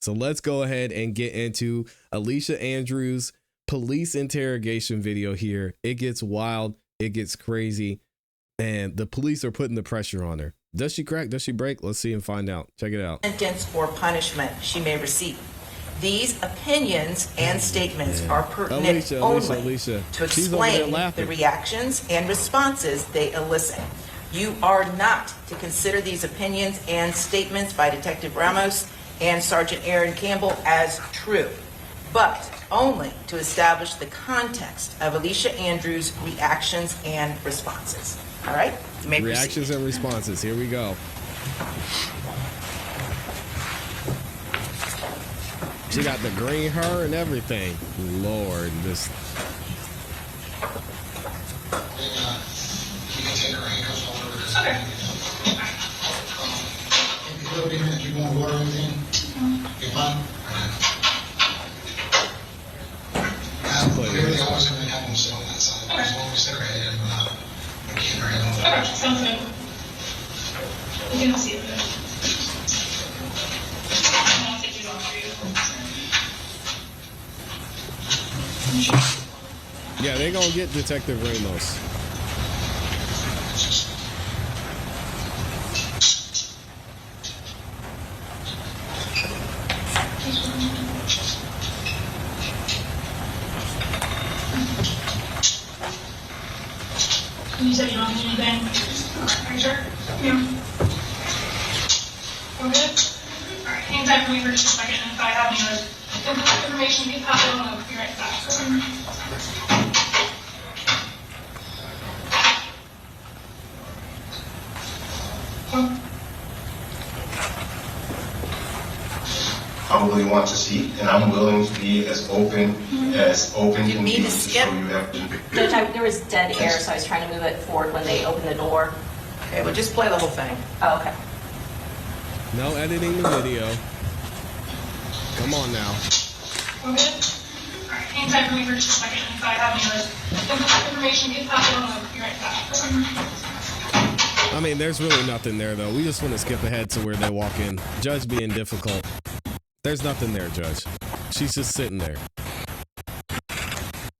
So let's go ahead and get into Alisha Andrews' police interrogation video here. It gets wild. It gets crazy. And the police are putting the pressure on her. Does she crack? Does she break? Let's see and find out. Check it out. Sentence or punishment she may receive. These opinions and statements are pertinent only to explain the reactions and responses they elicit. You are not to consider these opinions and statements by Detective Ramos and Sergeant Aaron Campbell as true, but only to establish the context of Alisha Andrews' reactions and responses. All right? You may reactions proceed. And responses. Here we go. She got the green hair and everything. Lord, this. You can take her handcuffs off over this. Okay. If you look in, you want water or anything? You're fine? Everything always going to happen still on that side. As long as we stick our head in and keep her head on the Okay, sounds good. You can see it. I'll take these off for you. Yeah, they're going to get Detective Ramos. You said you don't need anything? Are you sure? Yeah. We're good? Alright, hang tight for me for just a second, and if I have any other information, you pass it on, I'll be right back. Probably want to see, and I'm willing to be as open can be to skip? show you everything. Judge, there was dead air, so I was trying to move it forward when they opened the door. Okay, well, just play the whole thing. Oh, okay. No editing the video. Come on now. We're good? Alright, hang tight for me for just a second, and if I have any other information, you pass it on, I'll be right back. I mean, there's really nothing there, though. We just want to skip ahead to where they walk in. Judge being difficult. There's nothing there, Judge. She's just sitting there.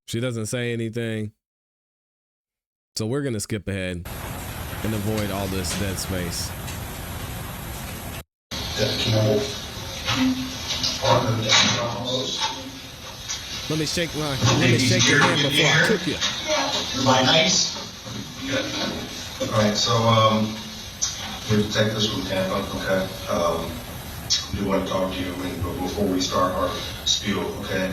She doesn't say anything. So we're going to skip ahead and avoid all this dead space. Let me shake your hand before I cook you. Everybody nice? Good. All right, so we're detectives from Tampa, okay? We do want to talk to you before we start our spiel, okay?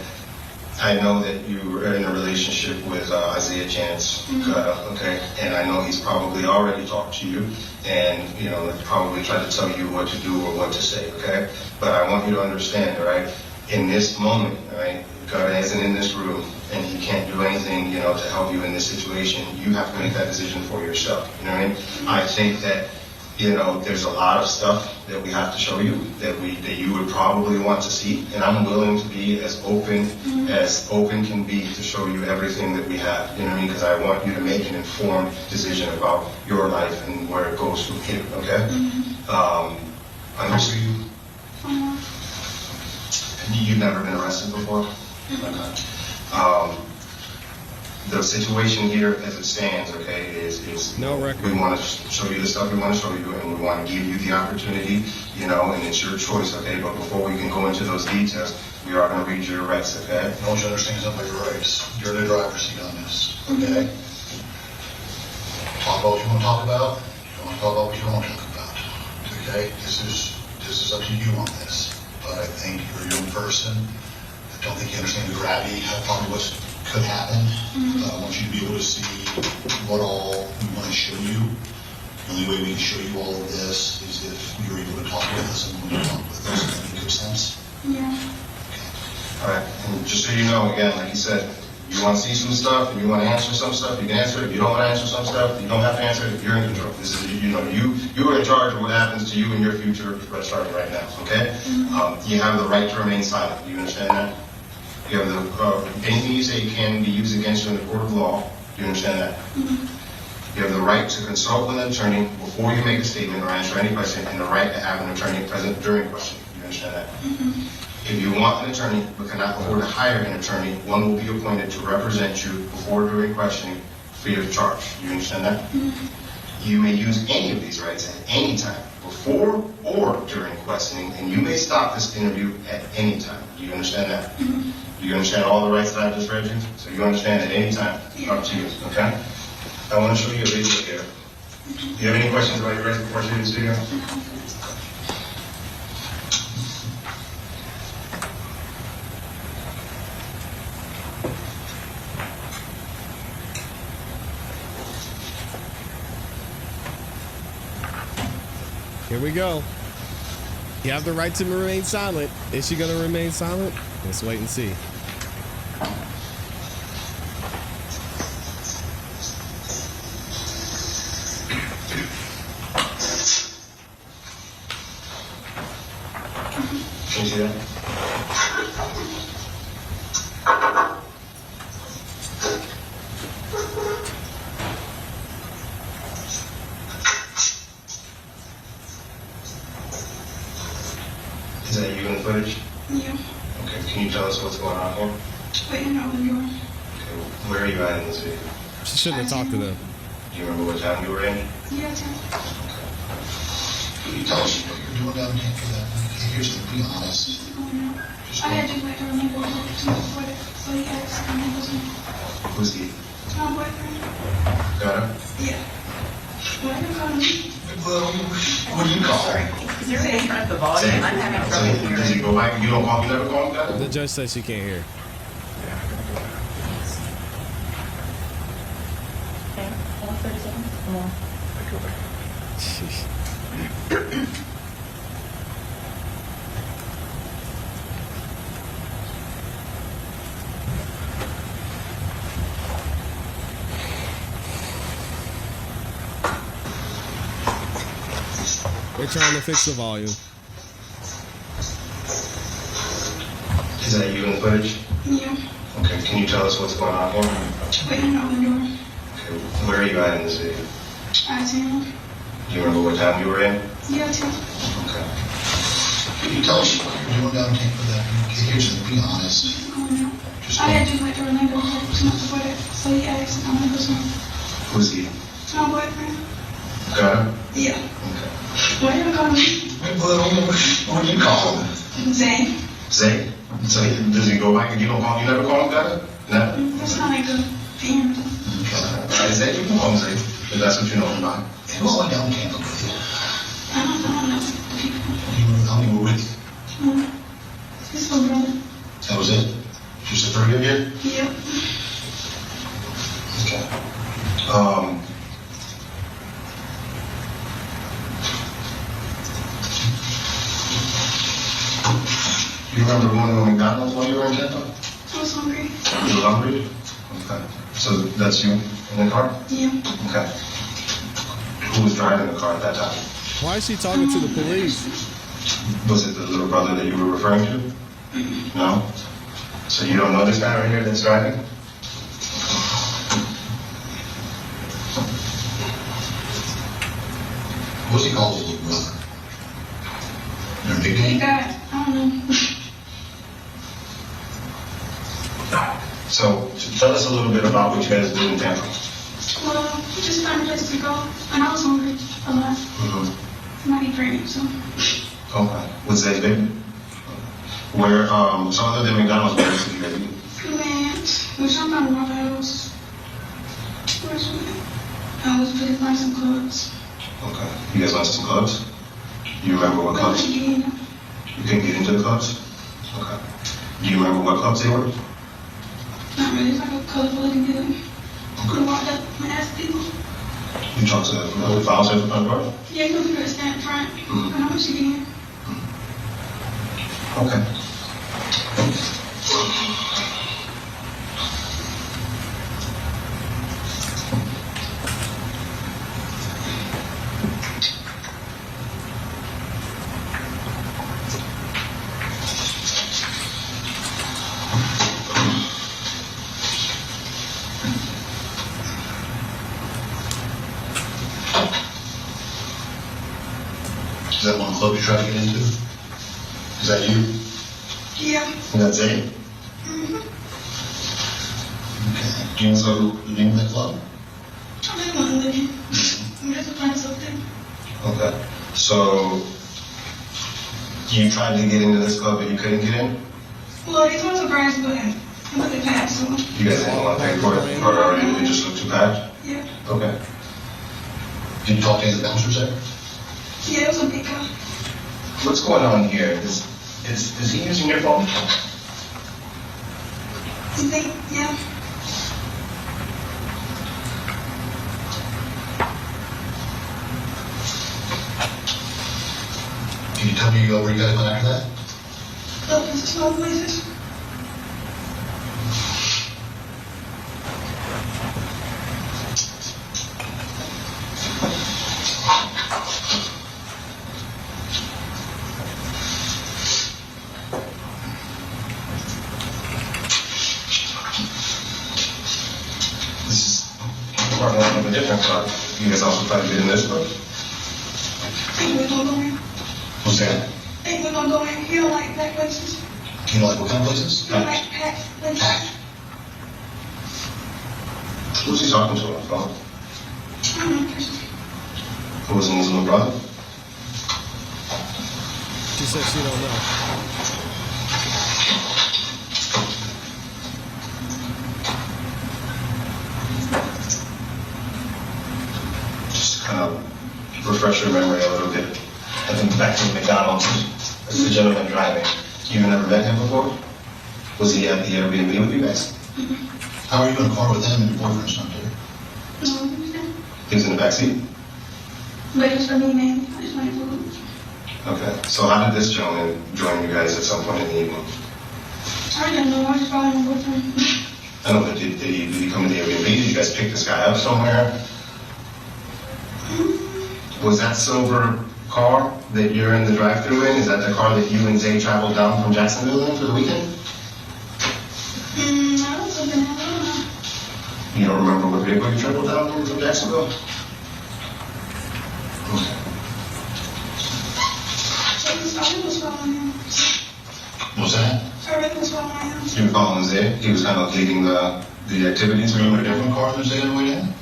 I know that you were in a relationship with Isaiah Chance, okay? And I know he's probably already talked to you and, you know, probably tried to tell you what to do or what to say, okay? But I want you to understand, all right? In this moment, all right, God isn't in this room and he can't do anything, you know, to help you in this situation. You have to make that decision for yourself, you know what I mean? I think that, you know, there's a lot of stuff that we have to show you that you would probably want to see, and I'm willing to be as open can be to show you everything that we have. You know what I mean? Because I want you to make an informed decision about your life and where it goes from here. Okay? I know you've never been arrested before. Okay. The situation here as it stands, okay, is no record. We want to show you the stuff we want to show you, and we want to give you the opportunity, you know, and it's your choice, okay? But before we can go into those details, we are going to read your rights, okay? I want you to understand something about your rights. You're in the driver's seat on this, okay? Talk about what you want to talk about. You want to talk about what you don't want to talk about, okay? This is up to you on this. But I think you're a young person. I don't think you understand the gravity of probably what could happen. I want you to be able to see what all we want to show you. The only way we can show you all of this is if you're able to talk with us and when you talk with us. Does that make sense? Yeah. Okay. All right. And just so you know, again, like you said, you want to see some stuff and you want to answer some stuff, you can answer it. If you don't want to answer some stuff, you don't have to answer it. You're in control. This is, you know, you are in charge of what happens to you in your future starting right now, okay? You have the right to remain silent. Do you understand that? You have the, anything you say can be used against you in the court of law. Do you understand that? You have the right to consult with an attorney before you make a statement or answer any question, and the right to have an attorney present during question. Do you understand that? If you want an attorney but cannot afford to hire an attorney, one will be appointed to represent you before or during questioning free of charge. You understand that? You may use any of these rights at any time, before or during questioning, and you may stop this interview at any time. Do you understand that? Do you understand all the rights that I just read you? So you understand at any time. Up to you, okay? I want to show you a video here. Do you have any questions about your rights before I show you this video? Here we go. You have the right to remain silent. Is she going to remain silent? Let's wait and see. Can you see that? Is that you in the footage? Yeah. Okay, can you tell us what's going on here? Waiting out the door. Okay, where are you at in this video? She shouldn't have talked to them. Do you remember what time you were in? Yeah, Tim. Can you tell us what you're doing down here for that? Here's to be honest. I had to wait to remember what before that, so he asked me if it was me. Who's he? My boyfriend. Got him? Yeah. Why you calling me? Well, what do you call it? Is there any turn up the volume? I'm having trouble Does he hearing. go back? You don't call, you never call him that? The judge says she can't hear. Okay, 30 seconds. Sheesh. We're trying to fix the volume. Is that you in the footage? Yeah. Okay, can you tell us what's going on here? Waiting out the door. Okay, where are you at in this video? I Tim. Do you remember what time you were in? Yeah, Tim. Okay. Can you tell us what you're doing down here for that? Here's to be honest. I had to wait to remember what before that, so he asked me if it was me. Who's he? My boyfriend. Got him? Yeah. Okay. Why you calling me? Well, what do you call him? Zane. Zay. So does he go back and you don't call, you never call him that? No? That's not like good for him. Alright, Zay, you can call him Zay, if that's what you know him by. And who went down Tampa with you? I don't know people. How many were with you? It's my brother. That was it? Just the three of you? Yep. Okay. You remember going to McDonald's while you were in Tampa? I was hungry. You were hungry? Okay. So that's you in the car? Yeah. Okay. Who was driving the car at that time? Why is she talking to the police? Was it the little brother that you were referring to? No? So you don't know this guy right here that's driving? What's he called his little brother? Their big Hey, name? God. I don't know. So tell us a little bit about what you guys do in Tampa. Well, we just found a place to go, and I was hungry a lot. Mm-hmm. Might be pregnant, so. Okay. Was that baby? Where, so other than McDonald's, where else did you guys eat? We went, which I'm not around the house. Where's we went? I was really find some clubs. Okay. You guys went to some clubs? Do you remember what clubs? Yeah. You couldn't get into the clubs? Okay. Do you remember what clubs they were? Not really, it's like a colorful looking building. We walked up and asked people. You talked to the files at the front door? Yeah, you can stand in front. Mm-hmm. And how much you get? Okay. Is that one club you tried to get into? Is that you? Yeah. That's it? Mm-hmm. Okay. Do you know the name of that club? I didn't want to live in. I'm just trying something. Okay. So, you tried to get into this club, but you couldn't get in? Well, these ones are brass, but it wasn't packed, so. You guys didn't want to pay for it? Or it just looked too packed? Yeah. Okay. Did you talk to any of the bouncers there? Yeah, it was a big guy. What's going on here? Is he using your phone? You think, yeah. Can you tell me where you guys went after that? Look, it's small places. This is part of a different club. You guys also try to get in this club? Ain't we gonna go in? What's that? Ain't we gonna go in? You don't like black places? You know, like what kind of places? You don't like packed places? Packed. Who's he talking to on the phone? I don't know, person. Who was a Muslim brother? She said she don't know. Just kind of refresh your memory a little bit. I think back to McDonald's. That's the gentleman driving. You've never met him before? Was he at the Airbnb with you guys? How are you in a car with him and your boyfriend's not there? No, He was in the back seat? but it's for me, man. I just wanted food. Okay. So how did this gentleman join you guys at some point in the evening? I don't know. I just followed my boyfriend. I know, but did he come to the Airbnb? Did you guys pick this guy up somewhere? Was that silver car that you're in the drive-thru in? Is that the car that you and Zay traveled down from Jacksonville in for the weekend? I don't something. I don't know. You don't remember what vehicle you traveled down in from Jacksonville? Okay. I really was following him. What's that? I really was following him. You were following Zay? He was kind of leading the activities? Were you in a different car than Zay on the way in?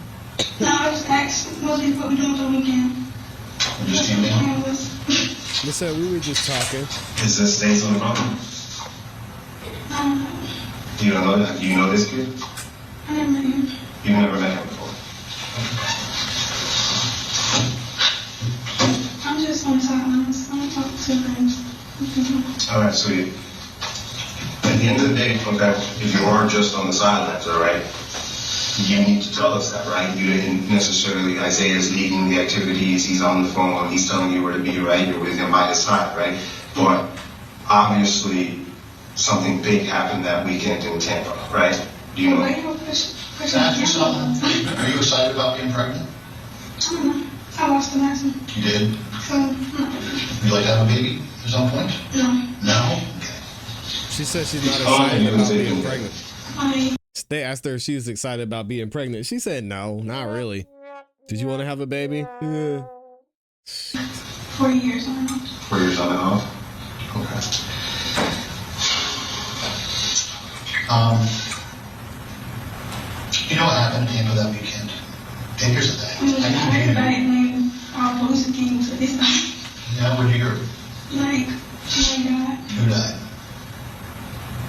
No, I just asked mostly what we doing for the weekend. Or just came down? They said we were just talking. Is this Zay's on the phone? I don't know. You don't know that? Do you know this kid? I never met him. You've never met him before? I'm just on the sidelines. I'm gonna talk to friends. All right, sweetie. At the end of the day, okay, if you are just on the sidelines, all right, you need to tell us that, right? You didn't necessarily, Isaiah's leading the activities, he's on the phone, he's telling you where to be, right? You're with him by his side, right? But obviously, something big happened that weekend in Tampa, right? Do you know? Can I ask you something? Are you excited about being pregnant? I don't know. I lost the last one. You did? So, no. Would you like to have a baby at some point? No. No? Okay. She said she's not Oh, excited you about was being saying- pregnant. They asked her if she was excited about being pregnant. She said no, not really. Did you want to have a baby? Yeah. 4 years on and off. 4 years on and off? Okay. You know what happened at the end of that weekend? And here's the thing. I need Everybody you. named our police came to this night. Yeah, what did you hear? Like, God, Who died?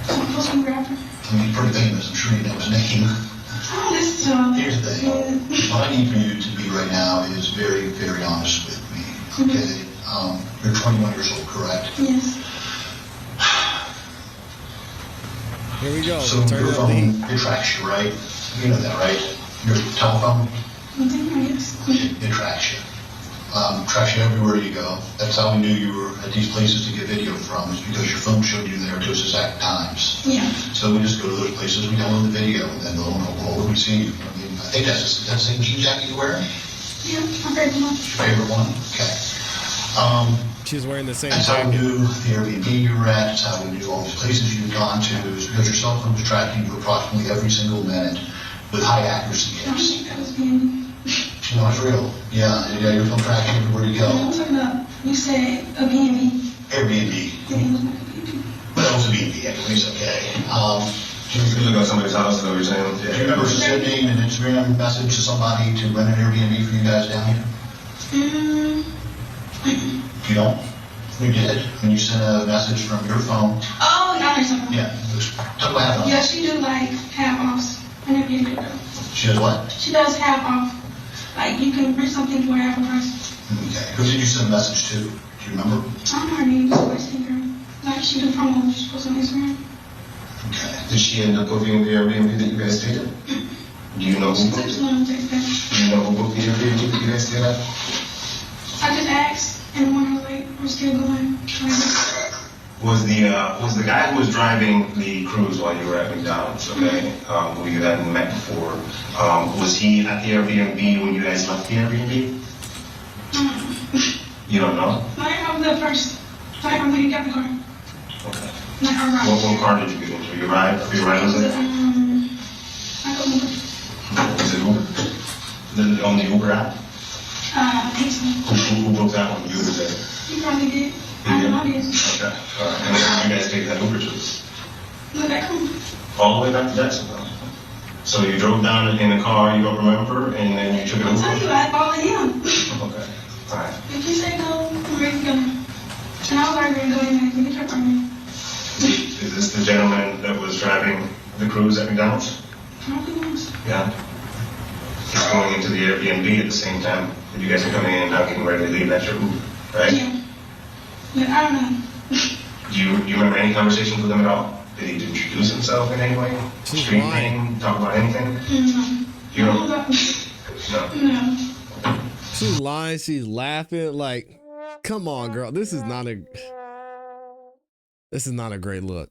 some postal grabber. I mean, he's pretty famous. I'm sure you know his name. I don't listen to all that. Here's the thing. What I need for you to be right now is very, very honest with me. Okay? You're 21 years old, correct? Yes. Here we go. So Turn your up the phone, heat. it tracks you, right? You know that, right? Your telephone, Yes. it tracks you. Tracks you everywhere you go. That's how we knew you were at these places to get video from, is because your phone showed you there at those exact times. Yeah. So we just go to those places, we download the video, and then lo and behold, we see you. I mean, I think that's the same jean jacket you're wearing? Yeah, my favorite one. Your favorite one? Okay. She's wearing the same That's how we jacket. knew the Airbnb you were at. That's how we knew all these places you'd gone to. Is because your cell phone was tracking you approximately every single minute with high accuracy I don't games. think that was being. You know, it's real. Yeah, your phone tracking everywhere you I'm go. talking about, you said a B&B. Airbnb. But that was a B&B anyways, okay. Can you look at somebody's house and know what you're saying? Do you remember sending an Instagram message to somebody to rent an Airbnb for you guys down here? You don't? You did. When you sent a message from your phone. Oh, yeah, there's something. Yeah. Tell me what happened. Yeah, she do like half-offs and Airbnb. She does what? She does half-off. Like, you can rent something for half a price. Okay. Who did you send a message to? Do you remember? I don't know her name, so I think her. Like, she do promos, she posts on Instagram. Okay. Did she end up booking the Airbnb that you guys stayed at? Do you know who She booked texted it? me on text back. Do you know who booked the Airbnb that you guys stayed at? I just asked, and when I was like, we're still going. Was the guy who was driving the cruise while you were at McDonald's, okay, who you hadn't met before, was he at the Airbnb when you guys left the Airbnb? You don't know? Like, I was there first. Like, when you got the car. Okay. Like, I ride. What car did you get into? Your ride? Your ride was it? I don't know. Was it Uber? On the Uber app? I think so. Who booked that one? You or Jay? You probably did. I don't know this. Okay. All right. And then you guys take that Uber to this? Look, I come. All the way back to Jacksonville. So you drove down in a car you don't remember, and then you took an I'll Uber? tell you, I followed him. Okay. All right. If he said go, I'm ready to go. And I was already ready to go in there. Get your car in. Is this the gentleman that was driving the cruise at McDonald's? I don't think it was. Yeah. He's going into the Airbnb at the same time that you guys are coming in and now getting ready to leave. That's your Uber, right? Yeah. But I don't know. Do you remember any conversations with him at all? Did he introduce himself in any way? She's Street lying. name? Talk about anything? No. You don't? No. No. She's lying. She's laughing. Like, come on, girl. This is not a great look.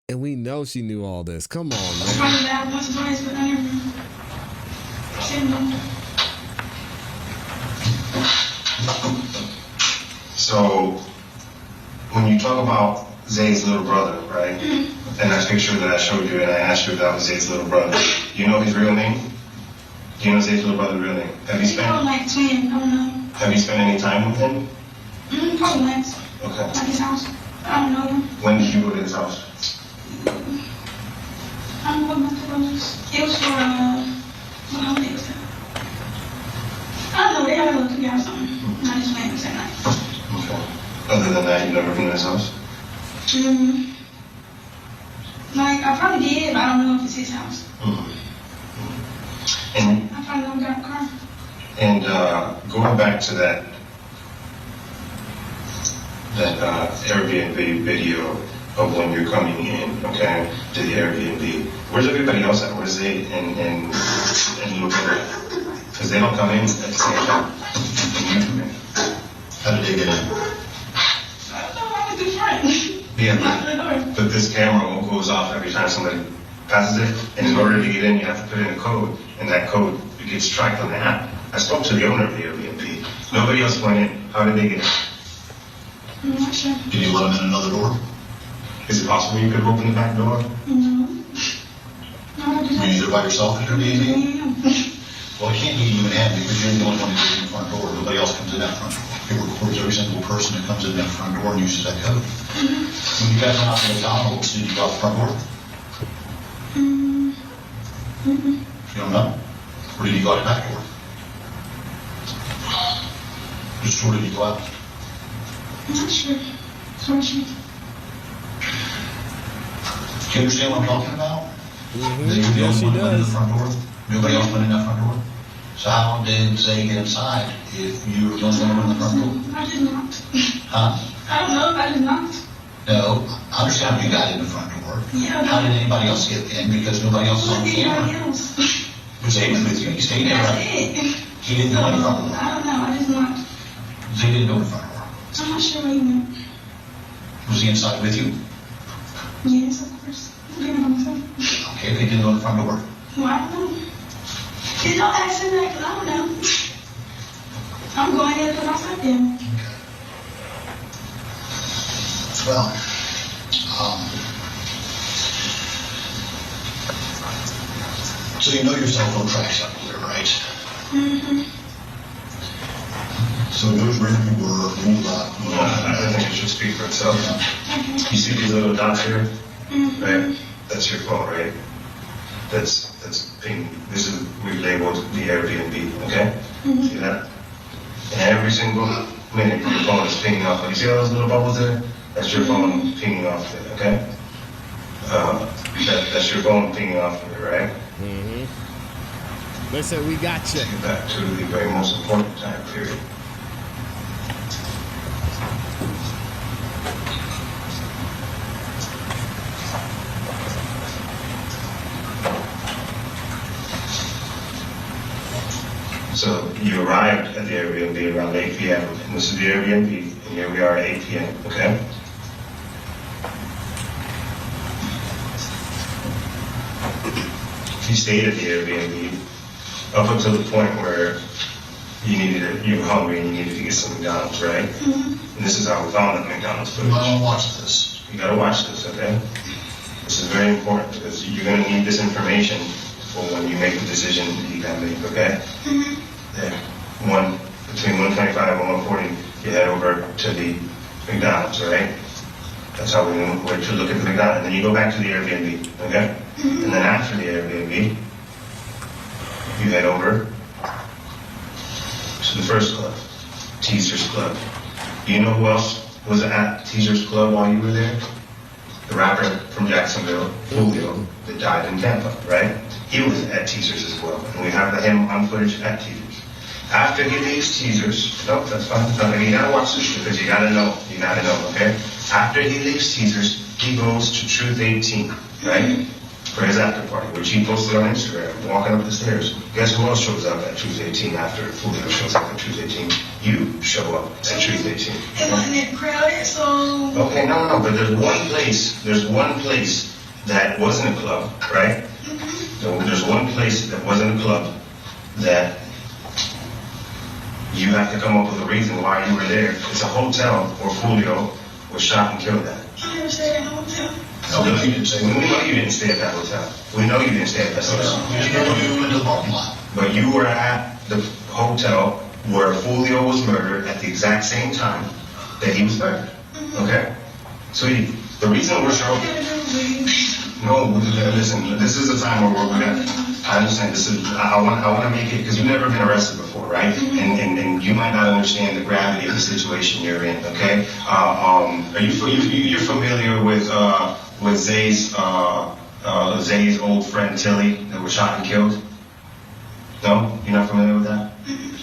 And we know she knew all this. Come on, man. Probably that once or twice, but I never said no. So, when you talk about Zay's little brother, right? And that picture that I showed you, and I asked you if that was Zay's little brother. Do you know his real name? Do you know Zay's little brother's real name? Have you He probably spent? like twin. I don't know. Have you spent any time with him? Probably once. Okay. Like his house. I don't know him. When did you go to his house? I don't know what month it was. It was for, what holiday was that? I don't know, they had a little cookout or something. I just went that night. Okay. Other than that, you've never been to his house? Like, I probably did, but I don't know if it's his house. And I probably never got a car. And going back to that Airbnb video of when you're coming in, okay, to the Airbnb, where's everybody else at? Where's they and Luca? Because they don't come in at the same time. How did they get in? I don't know, I was different. Yeah, Knocked on the door. but this camera goes off every time somebody passes it, and in order to get in, you have to put in a code, and that code gets tracked on the app. I spoke to the owner of the Airbnb. Nobody else went in. How did they get in? I'm not sure. Did you let them in another door? Is it possible you could open the back door? No. No, I just Were you there by yourself at Airbnb? Yeah. Well, it can't be you and him because you're the only one that goes in the front door. Nobody else comes in that front door. It records every single person that comes in that front door and uses that code. When you guys went out to McDonald's, did you go out the front door? You don't know? Or did you go out the back door? Which door did you go out? I'm not sure. Sort of. Do you understand what I'm talking about? That you're the Yes, she only one that went in the does. front door? Nobody else went in that front door? So how did Zay get inside if you were the only one that went in the front door? I did not. Huh? I don't know if I did not. No, I understand how you got in the front door. Yeah, How did anybody else get in? Because nobody else is on the anybody camera. else. Zay was with you. He stayed there, That's right? it. He didn't go in the front door. I don't know. I just not. Zay didn't go in the front door. I'm not sure where he went. Was he inside with you? Yes, of course. I'm getting on myself. Okay, if he didn't go in the front door. Well, I don't know. Did y'all ask him that? Because I don't know. I'm going in because I sat there. Well, so you know your cell phone tracks up here, right? So it was where you were, who you left. I think it should speak for itself. You see these little dots here? Right? That's your phone, right? That's ping. This is, we've labeled the Airbnb, okay? See that? And every single minute your phone is pinging off. You see all those little bubbles there? That's your phone pinging off there, okay? That's your phone pinging off there, right? Mm-hmm. They said we got you. Take it back to the very most important time period. So you arrived at the Airbnb around 8 p.m. and this is the Airbnb, and here we are at 8 p.m., okay? You stayed at the Airbnb up until the point where you were hungry and you needed to get some McDonald's, right? And this is how we found that McDonald's footage. I don't watch this. You gotta watch this, okay? This is very important because you're gonna need this information for when you make the decision that you gotta make, okay? Then between 125 and 140, you head over to the McDonald's, right? That's how we went to look at the McDonald's. And then you go back to the Airbnb, okay? And then after the Airbnb, you head over to the first club, Teaser's Club. Do you know who else was at Teaser's Club while you were there? The rapper from Jacksonville, Julio, that died in Tampa, right? He was at Teaser's as well. And we have him on footage at Teaser's. After he leaves Teaser's, no, that's fine. You gotta watch this because you gotta know, okay? After he leaves Teaser's, he goes to Truth 18, right? For his after party, which he posted on Instagram, walking up the stairs. Guess who else shows up at Truth 18 after Julio shows up at Truth 18? You show up at Truth 18. It wasn't that crowded, so... Okay, no, but there's one place that wasn't a club, right? So there's one place that wasn't a club that you have to come up with a reason why you were there. It's a hotel where Julio was shot and killed at. I never stayed in a hotel. No, we know you didn't stay at that hotel. We know you didn't stay at that hotel. You went to the parking lot. But you were at the hotel where Julio was murdered at the exact same time that he was murdered. Okay? So the reason we're so... No, listen, this is a time where we're gonna... I understand this is... I want to make it... Because you've never been arrested before, right? And you might not understand the gravity of the situation you're in, okay? You're familiar with Zay's old friend Tilly that was shot and killed? No? You're not familiar with that?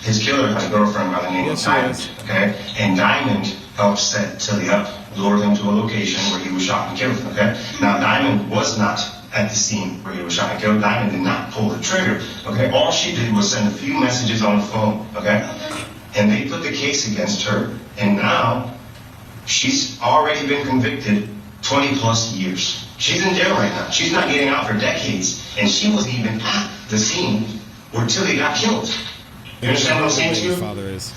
His killer had a girlfriend by the name of Diamond, okay? And Diamond helped set Tilly up, lured him to a location where he was shot and killed, okay? Now, Diamond was not at the scene where he was shot and killed. Diamond did not pull the trigger, okay? All she did was send a few messages on the phone, okay? And they put the case against her, and now she's already been convicted 20 plus years. She's in jail right now. She's not getting out for decades, and she wasn't even at the scene where Tilly got killed. You understand what I'm saying to you? Father is.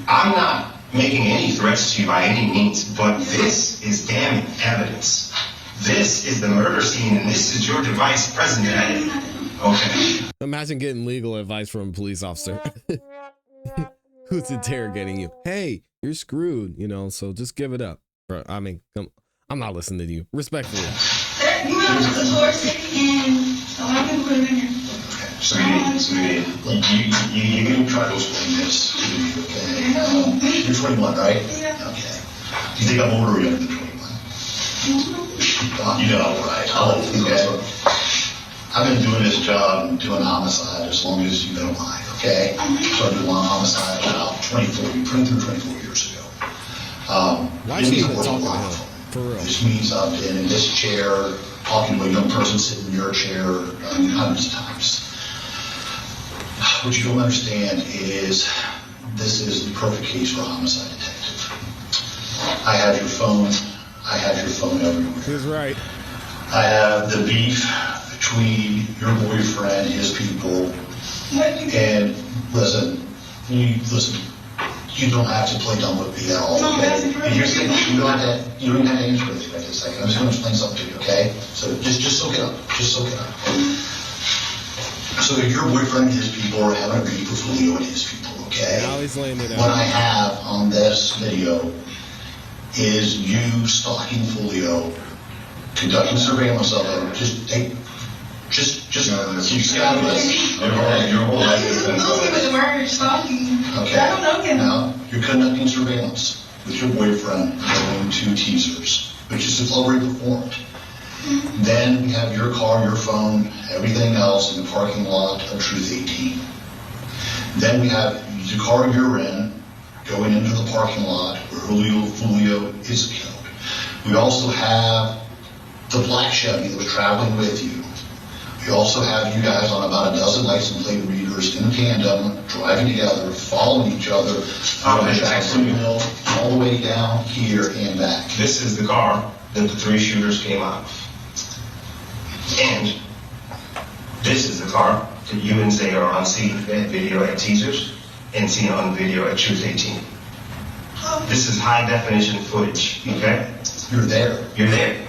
I'm not making any threats to you by any means, but this is damning evidence. This is the murder scene, and this is your device present at it. Okay. Imagine getting legal advice from a police officer who's interrogating you. Hey, you're screwed, so just give it up. Bro, I mean, I'm not listening to you. Respectfully. You know, the source, and a lot of people put it in here. Sweetie, you can try to explain this to me, okay? You're 21, right? Yeah. Okay. Do you think I'm older or younger than 21? You know, right? Okay. I've been doing this job and doing homicide as long as you've been alive, okay? Started doing homicide about 24 years ago. Why is he even talking to him? For real. Which means I've been in this chair, talking to a young person sitting in your chair hundreds of times. What you don't understand is this is the perfect case for a homicide detective. I have your phone. I have your phone everywhere. He's right. I have the beef between your boyfriend, his people, and listen, you don't have to play dumb with me at all, okay? And here's the thing, you don't even have to answer anything right this second. I'm just going to explain something to you, okay? So just soak it up. Just soak it up. So your boyfriend and his people are having a beef with Julio and his people, okay? okay? Now he's laying it out. What I have on this video is you stalking Foolio, conducting surveillance of him. Just you scatter this. Your whole life is Those people the murder stalking. Okay. I don't know him. Now, you're conducting surveillance with your boyfriend going to teasers, which is already performed. Then we have your car, your phone, everything else in the parking lot of Truth 18. Then we have the car you're in going into the parking lot where Julio Foolio is killed. We also have the black Chevy that was traveling with you. We also have you guys on about a dozen license plate readers in tandem, driving together, following each other from Jacksonville all the way down here and back. This is the car that the 3 shooters came out of. And this is the car that you and Zay are on scene at video at teasers and seen on video at Truth 18. This is high definition footage, okay? You're there. You're there.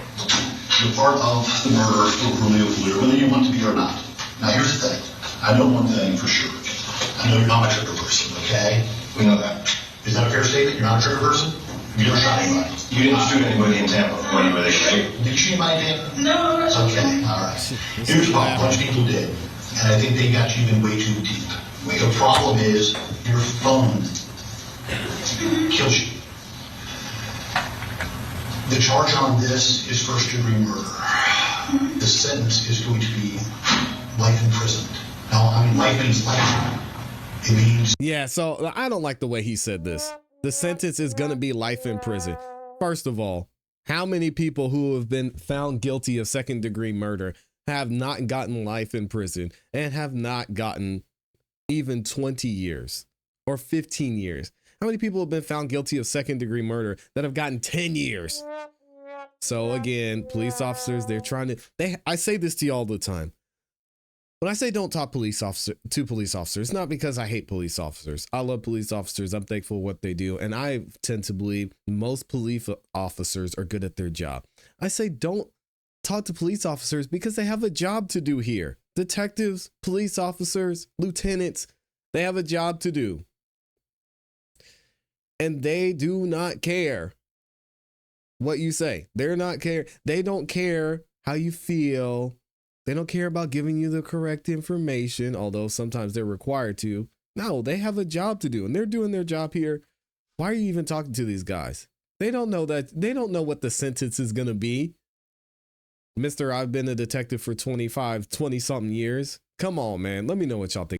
You're part of the murder of Julio Foolio, whether you want to be or not. Now here's the thing. I know one thing for sure. I know you're not a trigger person, okay? We know that. Is that a fair statement? You're not a trigger person? You never shot anybody. You didn't shoot anybody in Tampa when you were there, right? Did you shoot anybody in Tampa? No, that's Okay, all right. Here's what a bunch of people did, and I think they got you in way too deep. The problem is your phone kills you. The charge on this is first-degree murder. The sentence is going to be life imprisonment. Now, I mean, life means life. It means... Yeah, so I don't like the way he said this. The sentence is going to be life in prison. First of all, how many people who have been found guilty of second-degree murder have not gotten life in prison and have not gotten even 20 years or 15 years? How many people have been found guilty of second-degree murder that have gotten 10 years? So again, police officers, they're trying to, I say this to you all the time. When I say don't talk to police officers, it's not because I hate police officers. I love police officers. I'm thankful for what they do. And I tend to believe most police officers are good at their job. I say don't talk to police officers because they have a job to do here. Detectives, police officers, lieutenants, they have a job to do. And they do not care what you say. They're not care. They don't care how you feel. They don't care about giving you the correct information, although sometimes they're required to. No, they have a job to do, and they're doing their job here. Why are you even talking to these guys? They don't know that. They don't know what the sentence is going to be. Mister, I've been a detective for 20 something years. Come on, man. Let me know what y'all think.